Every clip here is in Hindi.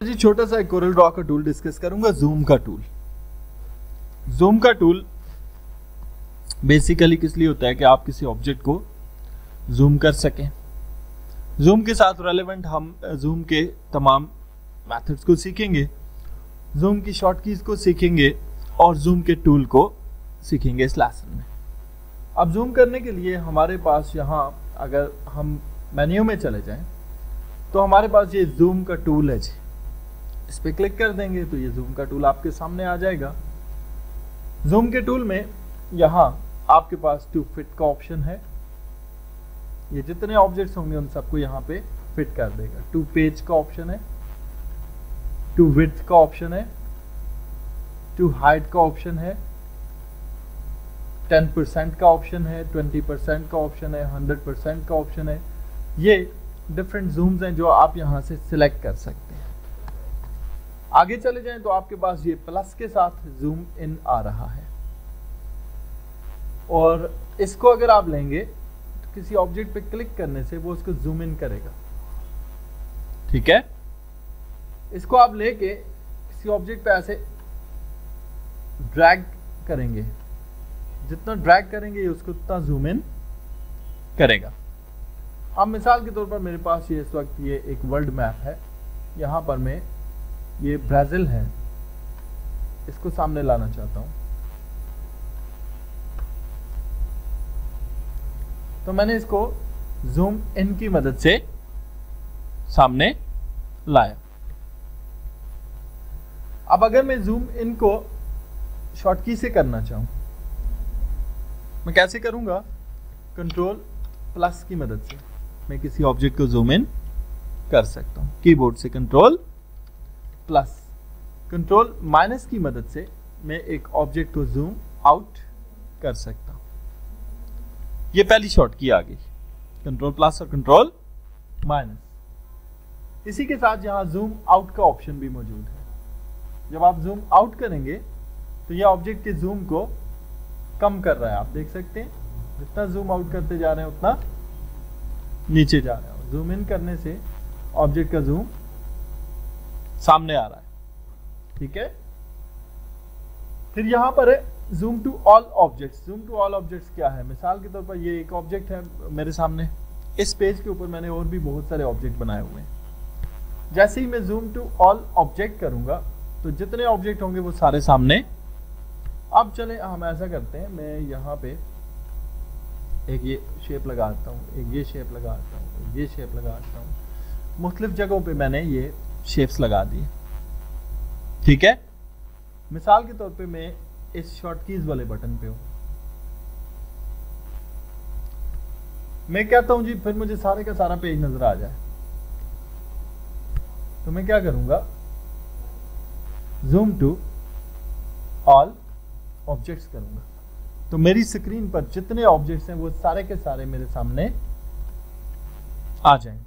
जी छोटा सा एक कोरल ड्रॉ का टूल डिस्कस करूंगा, जूम का टूल। जूम का टूल बेसिकली किस लिए होता है कि आप किसी ऑब्जेक्ट को जूम कर सकें। जूम के साथ रेलेवेंट हम जूम के तमाम मेथड्स को सीखेंगे, जूम की शॉर्ट कीज को सीखेंगे और जूम के टूल को सीखेंगे इस लेसन में। अब जूम करने के लिए हमारे पास यहाँ अगर हम मेन्यू में चले जाएं तो हमारे पास ये जूम का टूल है जी, इस पर क्लिक कर देंगे तो ये जूम का टूल आपके सामने आ जाएगा। जूम के टूल में यहाँ आपके पास टू फिट का ऑप्शन है, ये जितने ऑब्जेक्ट्स होंगे उन सबको यहाँ पे फिट कर देगा। टू पेज का ऑप्शन है, टू विड्थ का ऑप्शन है, टू हाइट का ऑप्शन है, 10% का ऑप्शन है, 20% का ऑप्शन है, 100% का ऑप्शन है। ये डिफरेंट जूम्स हैं जो आप यहाँ से सिलेक्ट कर सकते हैं। आगे चले जाएं तो आपके पास ये प्लस के साथ जूम इन आ रहा है और इसको अगर आप लेंगे तो किसी ऑब्जेक्ट पे क्लिक करने से वो उसको जूम इन करेगा, ठीक है। इसको आप लेके किसी ऑब्जेक्ट पे ऐसे ड्रैग करेंगे, जितना ड्रैग करेंगे ये उसको उतना जूम इन करेगा। अब मिसाल के तौर पर मेरे पास ये इस वक्त ये एक वर्ल्ड मैप है, यहाँ पर मैं ये ब्राजील है, इसको सामने लाना चाहता हूँ। तो मैंने इसको जूम इन की मदद से सामने लाया। अब अगर मैं जूम इन को शॉर्ट की से करना चाहूँ, मैं कैसे करूँगा? कंट्रोल प्लस की मदद से मैं किसी ऑब्जेक्ट को जूम इन कर सकता हूँ। कीबोर्ड से कंट्रोल प्लस, कंट्रोल माइनस की मदद से मैं एक ऑब्जेक्ट को जूम आउट कर सकता हूँ। ये पहली शॉर्ट की आ गई, कंट्रोल प्लस और कंट्रोल माइनस। इसी के साथ यहाँ जूम आउट का ऑप्शन भी मौजूद है। जब आप जूम आउट करेंगे तो यह ऑब्जेक्ट के जूम को कम कर रहा है, आप देख सकते हैं। जितना जूम आउट करते जा रहे हैं उतना नीचे जा रहा है। जूम इन करने से ऑब्जेक्ट का जूम सामने आ रहा है, ठीक है। फिर यहां पर है zoom to all objects. Zoom to all objects क्या है? मिसाल के तौर पर ये एक ऑब्जेक्ट है मेरे सामने, इस पेज के ऊपर मैंने और भी बहुत सारे ऑब्जेक्ट बनाए हुए हैं। जैसे ही मैं जूम टू ऑल ऑब्जेक्ट करूंगा तो जितने ऑब्जेक्ट होंगे वो सारे सामने। अब चले हम ऐसा करते हैं, मैं यहाँ पे एक ये शेप लगाता हूँ, एक ये शेप लगाता हूँ, एक ये शेप लगाता हूँ। मुख्तलिफ जगहों पे मैंने ये शेप्स लगा दिए, ठीक है। मिसाल के तौर पे मैं इस शॉर्ट कीज वाले बटन पे हूँ, मैं कहता हूँ जी फिर मुझे सारे का सारा पेज नजर आ जाए, तो मैं क्या करूंगा? जूम टू ऑल ऑब्जेक्ट्स करूंगा, तो मेरी स्क्रीन पर जितने ऑब्जेक्ट्स हैं वो सारे के सारे मेरे सामने आ जाएंगे।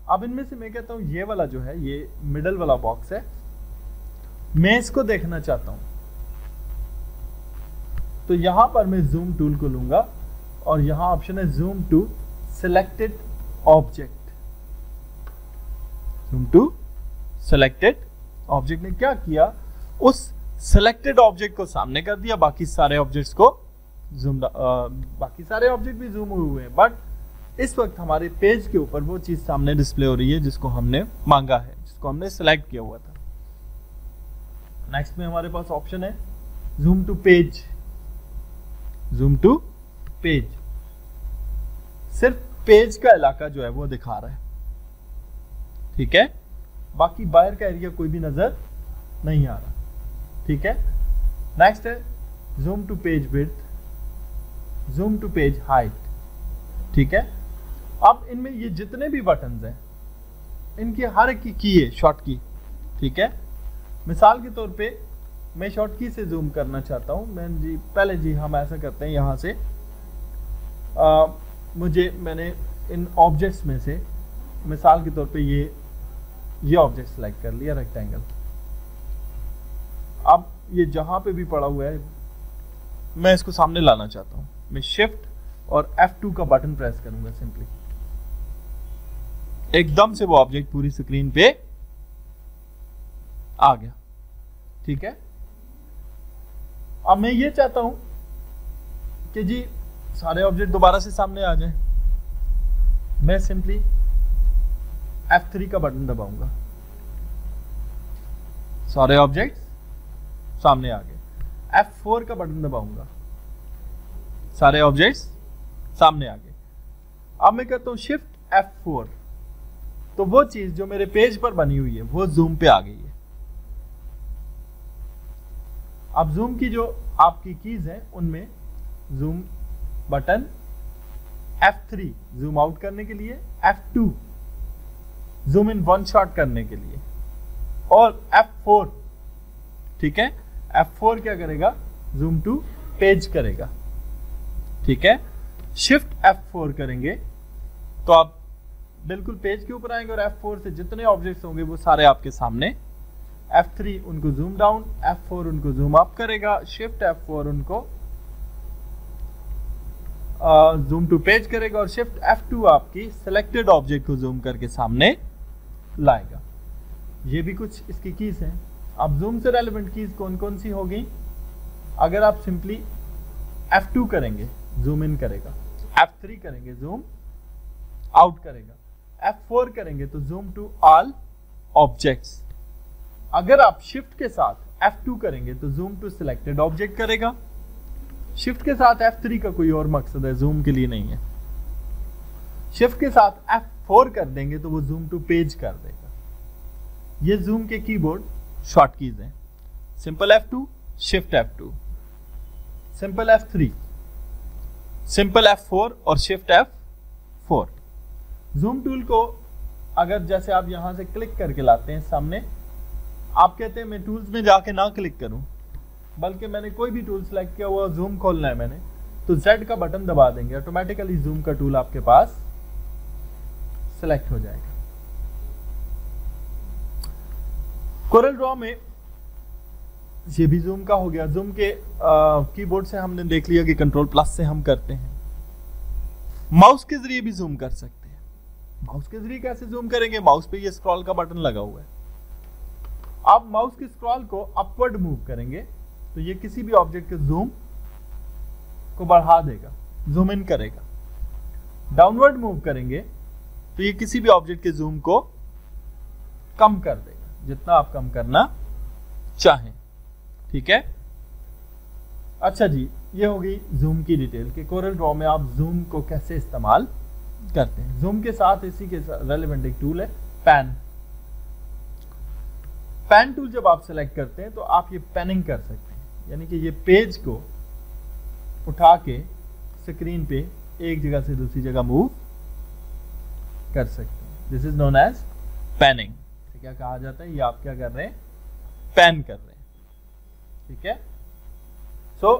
अब इनमें से मैं कहता हूं ये वाला जो है, ये मिडल वाला बॉक्स है, मैं इसको देखना चाहता हूं, तो यहां पर मैं जूम टूल को लूंगा और यहां ऑप्शन है zoom to selected object. Zoom to selected object ने क्या किया? उस सिलेक्टेड ऑब्जेक्ट को सामने कर दिया, बाकी सारे ऑब्जेक्ट्स को बाकी सारे ऑब्जेक्ट भी जूम हुए हैं, बट इस वक्त हमारे पेज के ऊपर वो चीज सामने डिस्प्ले हो रही है जिसको हमने मांगा है, जिसको हमने सिलेक्ट किया हुआ था। नेक्स्ट में हमारे पास ऑप्शन है zoom to page. Zoom to page सिर्फ पेज का इलाका जो है वो दिखा रहा है, ठीक है। बाकी बाहर का एरिया कोई भी नजर नहीं आ रहा, ठीक है। नेक्स्ट है zoom to page width, zoom to page height, ठीक है। अब इनमें ये जितने भी बटन्स हैं इनकी हर एक की है शॉर्ट की, ठीक है। मिसाल के तौर पे मैं शॉर्ट की से जूम करना चाहता हूं। मैं जी पहले जी हम ऐसा करते हैं, यहां से मैंने इन ऑब्जेक्ट्स में से मिसाल के तौर पे ये ऑब्जेक्ट सेलेक्ट कर लिया, रेक्टेंगल। अब ये जहां पे भी पड़ा हुआ है मैं इसको सामने लाना चाहता हूं, मैं शिफ्ट और F2 का बटन प्रेस करूंगा सिंपली। एकदम से वो ऑब्जेक्ट पूरी स्क्रीन पे आ गया। ठीक है, अब मैं ये चाहता हूं कि जी सारे ऑब्जेक्ट दोबारा से सामने आ जाएं। मैं सिंपली F3 का बटन दबाऊंगा, सारे ऑब्जेक्ट्स सामने आ गए। F4 का बटन दबाऊंगा, सारे ऑब्जेक्ट्स सामने आ गए। अब मैं करता हूं शिफ्ट F4, तो वो चीज जो मेरे पेज पर बनी हुई है वो जूम पे आ गई है। अब जूम की जो आपकी कीज हैं उनमें zoom button F3 zoom out करने के लिए, F2 zoom in one shot करने के लिए, और F4, ठीक है, F4 क्या करेगा, जूम टू पेज करेगा। ठीक है, शिफ्ट F4 करेंगे तो आप बिल्कुल पेज के ऊपर आएंगे और F4 से जितने ऑब्जेक्ट्स होंगे वो सारे आपके सामने। F3 उनको जूम डाउन, F4 उनको जूम अप करेगा, शिफ्ट F4 उनको जूम टू पेज करेगा, और शिफ्ट F2 आपकी सिलेक्टेड ऑब्जेक्ट को जूम करके सामने लाएगा। ये भी कुछ इसकी कीज हैं। अब जूम से रेलेवेंट कीज कौन कौन सी होगी? अगर आप सिंपली F2 करेंगे जूम इन करेगा, F3 करेंगे जूम आउट करेगा, F4 करेंगे तो जूम टू ऑल ऑब्जेक्ट्स। अगर आप शिफ्ट के साथ F2 करेंगे तो जूम टू सिलेक्टेड ऑब्जेक्ट करेगा। शिफ्ट के साथ F3 का कोई और मकसद है, जूम के लिए नहीं है। शिफ्ट के साथ F4 कर देंगे तो वो जूम टू पेज कर देगा। ये जूम के कीबोर्ड शॉर्ट कीज हैं। Simple F2, shift F2, simple F3, simple F4 और शिफ्ट F4। जूम टूल को अगर जैसे आप यहां से क्लिक करके लाते हैं सामने, आप कहते हैं मैं टूल्स में जाके ना क्लिक करूं, बल्कि मैंने कोई भी टूल सेलेक्ट किया हुआ, जूम खोलना है मैंने, तो Z का बटन दबा देंगे, ऑटोमेटिकली जूम का टूल आपके पास सिलेक्ट हो जाएगा। कोरल ड्रॉ में ये भी जूम का हो गया। जूम के कीबोर्ड से हमने देख लिया कि कंट्रोल प्लस से हम करते हैं। माउस के जरिए भी जूम कर सकते हैं। माउस के जरिए कैसे जूम करेंगे? माउस पे ये स्क्रॉल का बटन लगा हुआ है। आप माउस के स्क्रॉल को अपवर्ड मूव करेंगे तो ये किसी भी ऑब्जेक्ट के जूम को बढ़ा देगा, जूम इन करेगा। डाउनवर्ड मूव करेंगे तो ये किसी भी ऑब्जेक्ट के जूम को कम कर देगा, जितना आप कम करना चाहें। ठीक है, अच्छा जी, ये होगी जूम की डिटेल कि कोरल ड्रॉ में आप जूम को कैसे इस्तेमाल करते हैं। जूम के साथ इसी के रेलेवेंट एक टूल है पैन। पैन टूल जब आप सेलेक्ट करते हैं तो आप ये पैनिंग कर सकते हैं, यानी कि ये पेज को उठा के स्क्रीन पे एक जगह से दूसरी जगह मूव कर सकते हैं। This is known as panning. क्या कहा जाता है? ये आप क्या कर रहे हैं? पैन कर रहे हैं। ठीक है, सो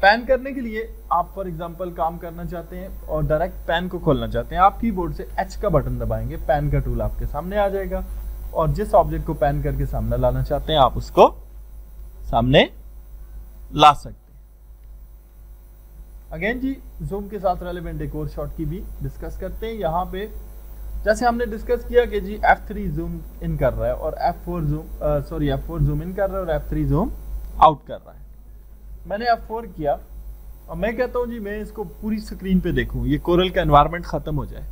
पैन करने के लिए आप फॉर एग्जांपल काम करना चाहते हैं और डायरेक्ट पैन को खोलना चाहते हैं, आप कीबोर्ड से H का बटन दबाएंगे, पैन का टूल आपके सामने आ जाएगा, और जिस ऑब्जेक्ट को पैन करके सामने लाना चाहते हैं आप उसको सामने ला सकते हैं। अगेन जी, जूम के साथ रेलेवेंट एक और शॉर्ट की भी डिस्कस करते हैं। यहाँ पे जैसे हमने डिस्कस किया कि जी F3 जूम इन कर रहा है और F4 जूम इन कर रहा है और F3 जूम आउट कर रहा है। मैंने F4 किया और मैं कहता हूं जी मैं इसको पूरी स्क्रीन पे देखूं, ये कोरल का एनवायरनमेंट खत्म हो जाए,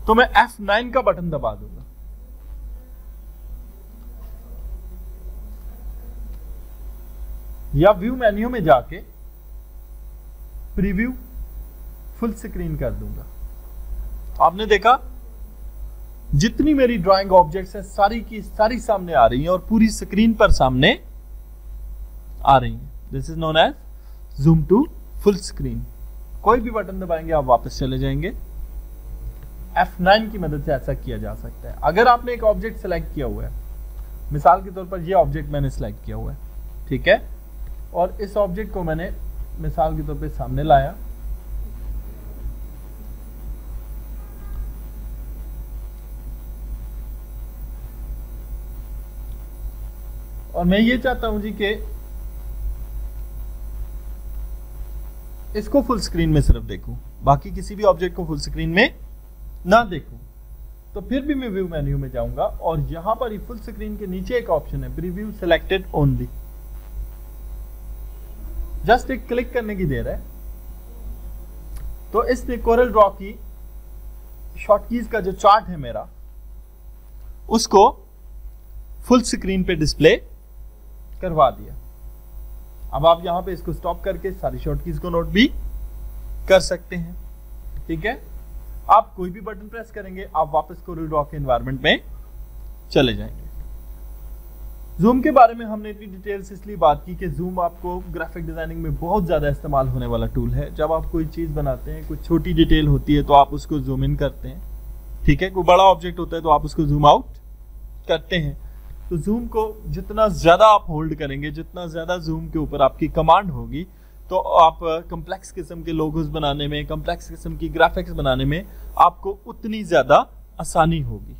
तो मैं F9 का बटन दबा दूंगा। या व्यू मेन्यू में जाके प्रीव्यू फुल स्क्रीन कर दूंगा। आपने देखा जितनी मेरी ड्राइंग ऑब्जेक्ट्स हैं सारी की सारी सामने आ रही हैं और पूरी स्क्रीन पर सामने आ रही हैं। This is known as zoom to full screen. कोई भी बटन दबाएंगे आप वापस चले जाएंगे। F9 की मदद से ऐसा किया जा सकता है। अगर आपने एक ऑब्जेक्ट सेलेक्ट किया हुआ है, मिसाल के तौर पर ये ऑब्जेक्ट मैंने सेलेक्ट किया हुआ है, ठीक है, और इस ऑब्जेक्ट को मैंने मिसाल के तौर पे सामने लाया, और मैं ये चाहता हूं जी कि इसको फुल स्क्रीन में सिर्फ देखूं, बाकी किसी भी ऑब्जेक्ट को फुल स्क्रीन में ना देखूं। तो फिर भी मैं व्यू मेन्यू में जाऊंगा और यहां पर फुल स्क्रीन के नीचे एक ऑप्शन है प्रीव्यू सिलेक्टेड ओनली, जस्ट एक क्लिक करने की देर है। तो इसने कोरल ड्रॉ की शॉर्टकीज का जो चार्ट है मेरा, उसको फुल स्क्रीन पे डिस्प्ले करवा दिया। अब आप यहां पे इसको स्टॉप करके सारी शॉर्टकीज को नोट भी कर सकते हैं। ठीक है, आप कोई भी बटन प्रेस करेंगे, आप वापस कोरल ड्रॉ के एनवायरनमेंट में चले जाएंगे। जूम के बारे में हमने इतनी डिटेल्स इसलिए बात की कि जूम आपको ग्राफिक डिजाइनिंग में बहुत ज्यादा इस्तेमाल होने वाला टूल है। जब आप कोई चीज बनाते हैं, कुछ छोटी डिटेल होती है तो आप उसको जूम इन करते हैं। ठीक है, कोई बड़ा ऑब्जेक्ट होता है तो आप उसको जूम आउट करते हैं। तो जूम को जितना ज्यादा आप होल्ड करेंगे, जितना ज्यादा जूम के ऊपर आपकी कमांड होगी, तो आप कम्प्लेक्स किस्म के लोगोस बनाने में, कम्प्लेक्स किस्म की ग्राफिक्स बनाने में आपको उतनी ज्यादा आसानी होगी।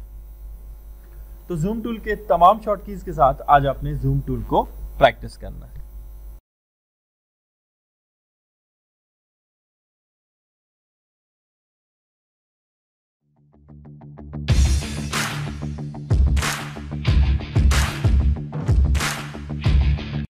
तो जूम टूल के तमाम शॉर्टकीज के साथ आज आपने जूम टूल को प्रैक्टिस करना है।